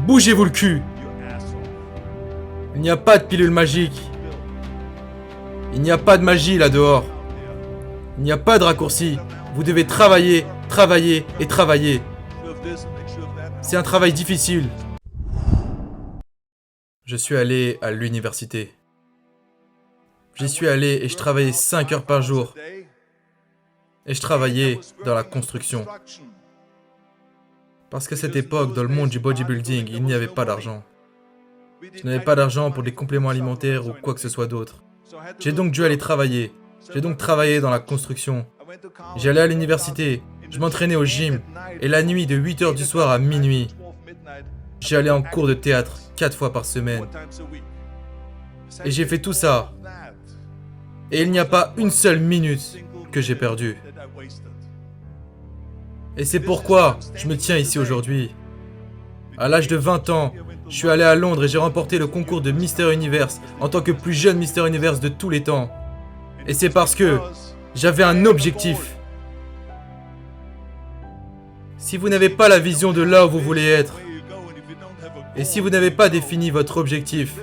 Bougez-vous le cul. Il n'y a pas de pilule magique. Il n'y a pas de magie là dehors. Il n'y a pas de raccourci. Vous devez travailler, travailler et travailler. C'est un travail difficile. Je suis allé à l'université. J'y suis allé et je travaillais 5 heures par jour. Et je travaillais dans la construction. Parce qu'à cette époque, dans le monde du bodybuilding, il n'y avait pas d'argent. Je n'avais pas d'argent pour des compléments alimentaires ou quoi que ce soit d'autre. J'ai donc dû aller travailler. J'ai donc travaillé dans la construction. J'allais à l'université, je m'entraînais au gym, et la nuit de 8 heures du soir à minuit, j'allais en cours de théâtre 4 fois par semaine. Et j'ai fait tout ça. Et il n'y a pas une seule minute que j'ai perdue. Et c'est pourquoi je me tiens ici aujourd'hui. À l'âge de 20 ans, je suis allé à Londres et j'ai remporté le concours de Mister Universe en tant que plus jeune Mister Universe de tous les temps. Et c'est parce que j'avais un objectif. Si vous n'avez pas la vision de là où vous voulez être, et si vous n'avez pas défini votre objectif,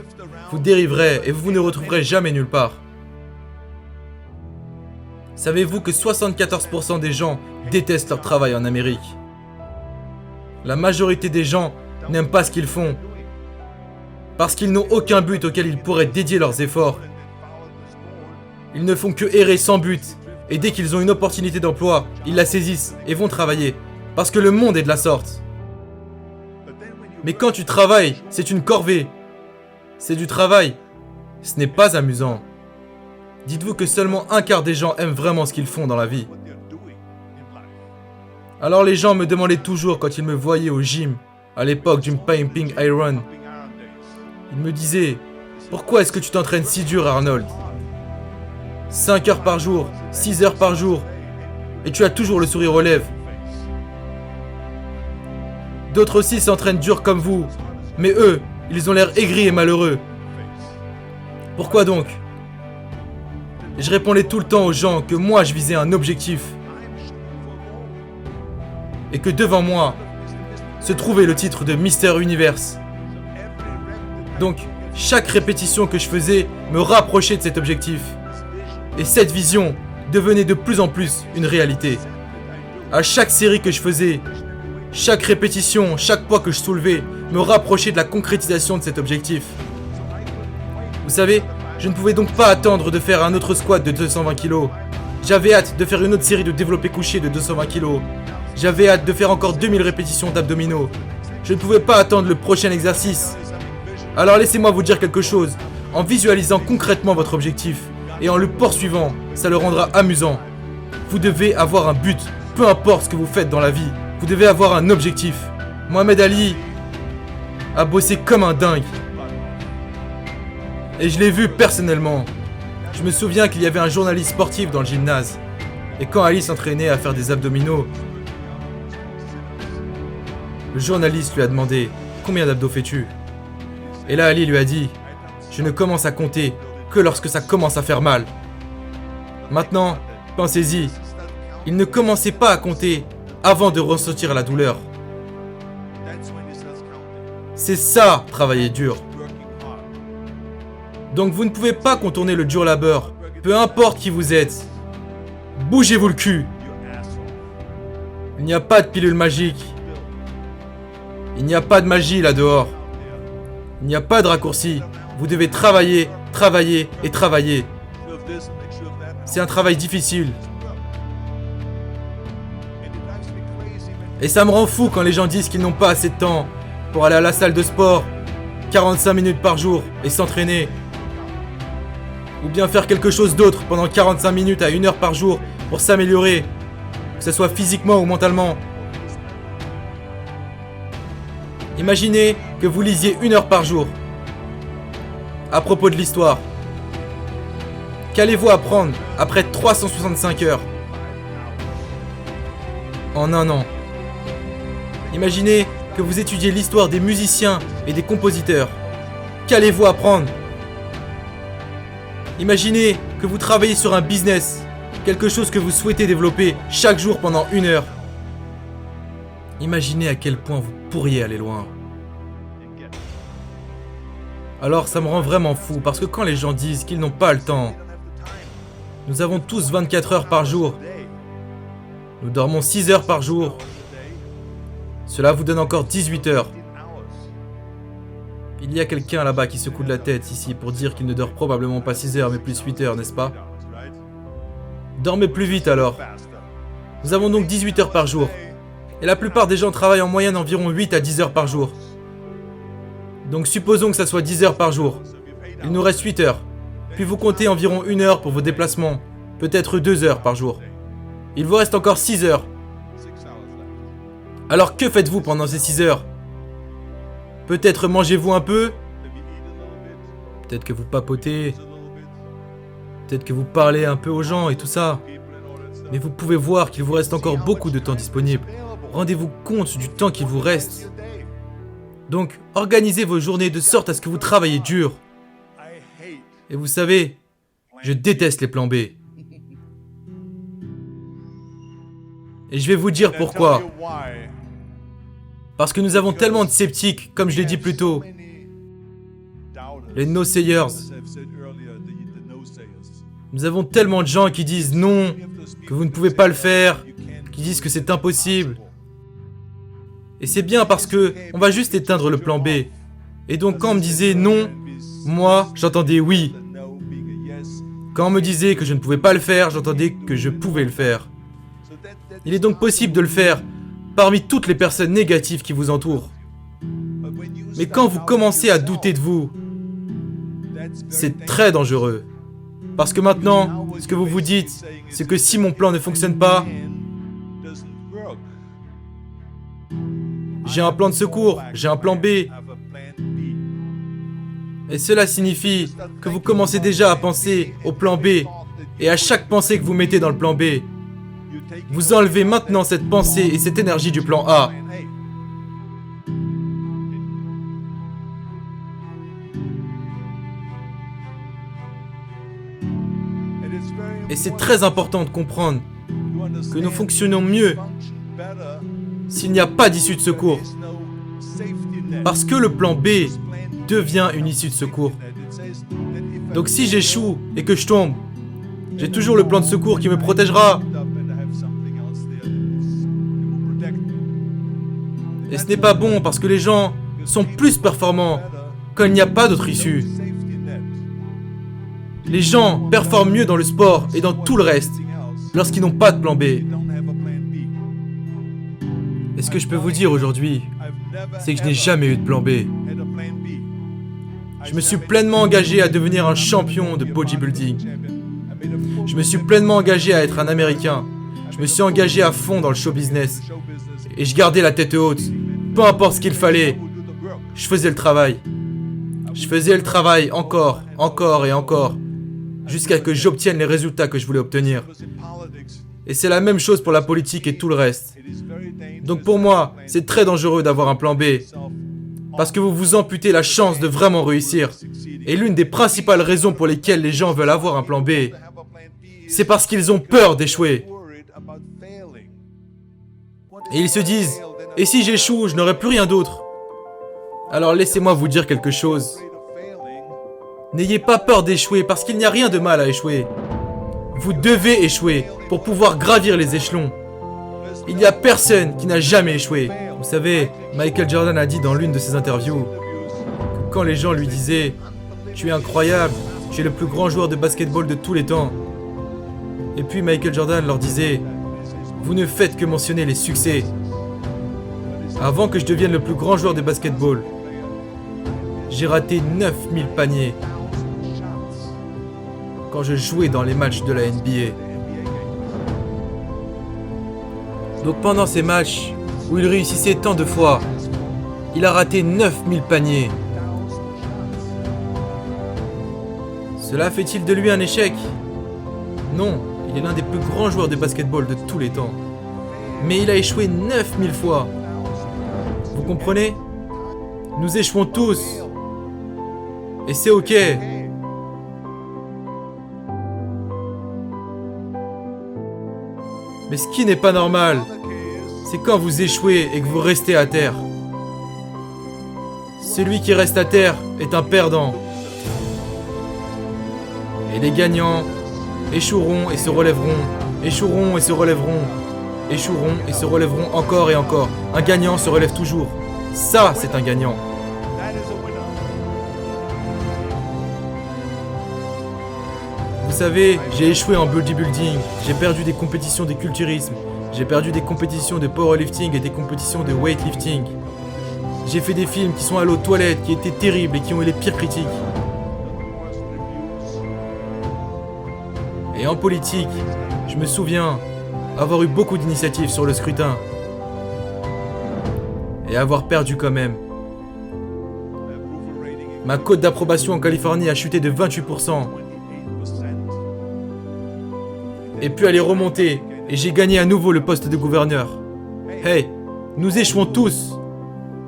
vous dériverez et vous ne retrouverez jamais nulle part. Savez-vous que 74% des gens détestent leur travail en Amérique? La majorité des gens n'aiment pas ce qu'ils font, parce qu'ils n'ont aucun but auquel ils pourraient dédier leurs efforts. Ils ne font que errer sans but, et dès qu'ils ont une opportunité d'emploi, ils la saisissent et vont travailler, parce que le monde est de la sorte. Mais quand tu travailles, c'est une corvée. C'est du travail. Ce n'est pas amusant. Dites-vous que seulement un quart des gens aiment vraiment ce qu'ils font dans la vie. Alors les gens me demandaient toujours quand ils me voyaient au gym, à l'époque du Pumping Iron. Ils me disaient, pourquoi est-ce que tu t'entraînes si dur, Arnold? 5 heures par jour, 6 heures par jour, et tu as toujours le sourire aux lèvres. D'autres aussi s'entraînent dur comme vous, mais eux, ils ont l'air aigris et malheureux. Pourquoi donc? Je répondais tout le temps aux gens que moi je visais un objectif. Et que devant moi se trouvait le titre de Mister Universe. Donc, chaque répétition que je faisais me rapprochait de cet objectif. Et cette vision devenait de plus en plus une réalité. À chaque série que je faisais, chaque répétition, chaque poids que je soulevais me rapprochait de la concrétisation de cet objectif. Vous savez, je ne pouvais donc pas attendre de faire un autre squat de 220 kg. J'avais hâte de faire une autre série de développé couché de 220 kg. J'avais hâte de faire encore 2000 répétitions d'abdominaux. Je ne pouvais pas attendre le prochain exercice. Alors laissez-moi vous dire quelque chose. En visualisant concrètement votre objectif et en le poursuivant, ça le rendra amusant. Vous devez avoir un but, peu importe ce que vous faites dans la vie. Vous devez avoir un objectif. Mohamed Ali a bossé comme un dingue. Et je l'ai vu personnellement. Je me souviens qu'il y avait un journaliste sportif dans le gymnase. Et quand Ali s'entraînait à faire des abdominaux, le journaliste lui a demandé « Combien d'abdos fais-tu » Et là Ali lui a dit « Je ne commence à compter que lorsque ça commence à faire mal. » Maintenant, pensez-y, il ne commençait pas à compter avant de ressentir la douleur. C'est ça, travailler dur. Donc vous ne pouvez pas contourner le dur labeur, peu importe qui vous êtes. Bougez-vous le cul. Il n'y a pas de pilule magique. Il n'y a pas de magie là dehors. Il n'y a pas de raccourci. Vous devez travailler, travailler et travailler. C'est un travail difficile. Et ça me rend fou quand les gens disent qu'ils n'ont pas assez de temps pour aller à la salle de sport 45 minutes par jour et s'entraîner. Ou bien faire quelque chose d'autre pendant 45 minutes à 1 heure par jour pour s'améliorer, que ce soit physiquement ou mentalement. Imaginez que vous lisiez 1 heure par jour à propos de l'histoire. Qu'allez-vous apprendre après 365 heures en un an? Imaginez que vous étudiez l'histoire des musiciens et des compositeurs. Qu'allez-vous apprendre? Imaginez que vous travaillez sur un business, quelque chose que vous souhaitez développer chaque jour pendant 1 heure. Imaginez à quel point vous pourriez aller loin. Alors ça me rend vraiment fou, parce que quand les gens disent qu'ils n'ont pas le temps, nous avons tous 24 heures par jour. Nous dormons 6 heures par jour. Cela vous donne encore 18 heures. Il y a quelqu'un là-bas qui secoue de la tête ici pour dire qu'il ne dort probablement pas 6 heures mais plus 8 heures, n'est-ce pas? Dormez plus vite alors. Nous avons donc 18 heures par jour. Et la plupart des gens travaillent en moyenne environ 8 à 10 heures par jour. Donc supposons que ça soit 10 heures par jour. Il nous reste 8 heures. Puis vous comptez environ 1 heure pour vos déplacements. Peut-être 2 heures par jour. Il vous reste encore 6 heures. Alors que faites-vous pendant ces 6 heures? Peut-être mangez-vous un peu? Peut-être que vous papotez? Peut-être que vous parlez un peu aux gens et tout ça? Mais vous pouvez voir qu'il vous reste encore beaucoup de temps disponible. Rendez-vous compte du temps qu'il vous reste. Donc, organisez vos journées de sorte à ce que vous travaillez dur. Et vous savez, je déteste les plans B. Et je vais vous dire pourquoi. Parce que nous avons tellement de sceptiques, comme je l'ai dit plus tôt. Les no-sayers. Nous avons tellement de gens qui disent non, que vous ne pouvez pas le faire, qui disent que c'est impossible. Et c'est bien parce que on va juste éteindre le plan B. Et donc quand on me disait non, moi j'entendais oui. Quand on me disait que je ne pouvais pas le faire, j'entendais que je pouvais le faire. Il est donc possible de le faire parmi toutes les personnes négatives qui vous entourent. Mais quand vous commencez à douter de vous, c'est très dangereux. Parce que maintenant, ce que vous vous dites, c'est que si mon plan ne fonctionne pas, j'ai un plan de secours, j'ai un plan B. Et cela signifie que vous commencez déjà à penser au plan B. Et à chaque pensée que vous mettez dans le plan B, vous enlevez maintenant cette pensée et cette énergie du plan A. Et c'est très important de comprendre que nous fonctionnons mieux s'il n'y a pas d'issue de secours. Parce que le plan B devient une issue de secours. Donc si j'échoue et que je tombe, j'ai toujours le plan de secours qui me protégera. Et ce n'est pas bon parce que les gens sont plus performants quand il n'y a pas d'autre issue. Les gens performent mieux dans le sport et dans tout le reste lorsqu'ils n'ont pas de plan B. Et ce que je peux vous dire aujourd'hui, c'est que je n'ai jamais eu de plan B. Je me suis pleinement engagé à devenir un champion de bodybuilding. Je me suis pleinement engagé à être un Américain. Je me suis engagé à fond dans le show business. Et je gardais la tête haute. Peu importe ce qu'il fallait, je faisais le travail. Je faisais le travail encore et encore, jusqu'à ce que j'obtienne les résultats que je voulais obtenir. Et c'est la même chose pour la politique et tout le reste. Donc pour moi, c'est très dangereux d'avoir un plan B. Parce que vous vous amputez la chance de vraiment réussir. Et l'une des principales raisons pour lesquelles les gens veulent avoir un plan B, c'est parce qu'ils ont peur d'échouer. Et ils se disent, et si j'échoue, je n'aurai plus rien d'autre. Alors laissez-moi vous dire quelque chose. N'ayez pas peur d'échouer parce qu'il n'y a rien de mal à échouer. Vous devez échouer pour pouvoir gravir les échelons. Il n'y a personne qui n'a jamais échoué. Vous savez, Michael Jordan a dit dans l'une de ses interviews que quand les gens lui disaient « Tu es incroyable, tu es le plus grand joueur de basketball de tous les temps ». Et puis Michael Jordan leur disait « Vous ne faites que mentionner les succès. Avant que je devienne le plus grand joueur de basketball, j'ai raté 9000 paniers quand je jouais dans les matchs de la NBA. » Donc pendant ces matchs où il réussissait tant de fois, il a raté 9000 paniers. Cela fait-il de lui un échec? Non, il est l'un des plus grands joueurs de basketball de tous les temps. Mais il a échoué 9000 fois. Vous comprenez? Nous échouons tous. Et c'est ok. Mais ce qui n'est pas normal, c'est quand vous échouez et que vous restez à terre. Celui qui reste à terre est un perdant. les gagnants échoueront et se relèveront, échoueront et se relèveront, échoueront et se relèveront encore et encore. Un gagnant se relève toujours. Ça, c'est un gagnant. Vous savez, j'ai échoué en bodybuilding, j'ai perdu des compétitions de culturisme, j'ai perdu des compétitions de powerlifting et des compétitions de weightlifting. J'ai fait des films qui sont allés aux toilettes, qui étaient terribles et qui ont eu les pires critiques. Et en politique, je me souviens avoir eu beaucoup d'initiatives sur le scrutin. Et avoir perdu quand même. Ma cote d'approbation en Californie a chuté de 28%. Et puis elle est remontée, et j'ai gagné à nouveau le poste de gouverneur. Hey, nous échouons tous.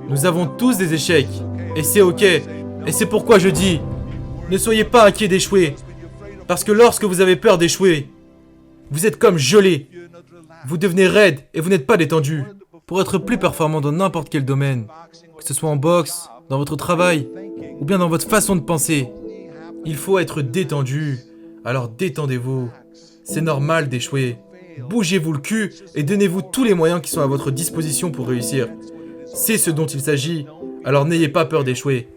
Nous avons tous des échecs, et c'est ok. Et c'est pourquoi je dis, ne soyez pas inquiets d'échouer. Parce que lorsque vous avez peur d'échouer, vous êtes comme gelé. Vous devenez raide et vous n'êtes pas détendu. Pour être plus performant dans n'importe quel domaine, que ce soit en boxe, dans votre travail, ou bien dans votre façon de penser, il faut être détendu. Alors détendez-vous. C'est normal d'échouer. Bougez-vous le cul et donnez-vous tous les moyens qui sont à votre disposition pour réussir. C'est ce dont il s'agit, alors n'ayez pas peur d'échouer.